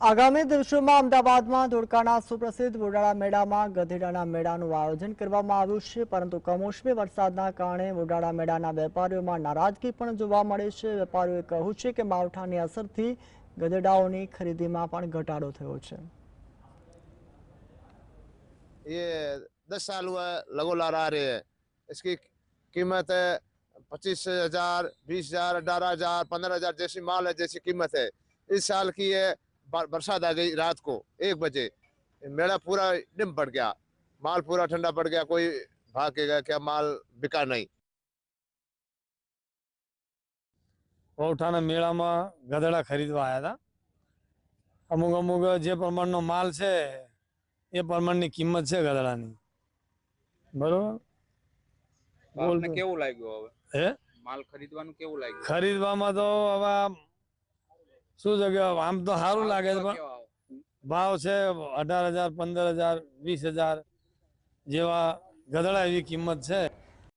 આગામી દિવસોમાં અમદાવાદમાં ધોળકાના સુપ્રસિદ્ધ વોડાળા મેળામાં ગધેડાના મેળાનું આયોજન કરવામાં આવ્યું છે, પરંતુ કમોસમી વરસાદના કારણે વોડાળા મેળાના વેપારીઓમાં નારાજગી પણ જોવા મળે છે। વેપારીઓએ કહ્યું છે કે માવઠાની અસરથી ગધેડાઓની ખરીદીમાં પણ ઘટાડો થયો છે। ये 10 साल हुआ लगातार आ रहे हैं। इसकी कीमत है 25,000, 20,000, 18,000, 15,000 जैसी माल है, जैसी कीमत है। इस साल की ये बरसात आ गई रात को 1 बजे, मेला पूरा डिम पड़ गया, माल पूरा ठंडा पड़ गया, कोई भाग के गया, क्या माल बिका नहीं। પૌઠાના મેળામાં ગધેડા ખરીદવા આવ્યા હતા। અમુક અમુક જે પ્રમાણનો માલ છે એ પ્રમાણની કિંમત છે ગધેડાની, બરોબર। આપને કેવું લાગ્યું હવે હે માલ ખરીદવાનું કેવું લાગ્યું? ખરીદવામાં તો હવે શું છે કે આમ તો સારું લાગે છે, પણ ભાવ છે 18,000, 15,000, 20,000 જેવા ગધેડા, એવી કિંમત છે।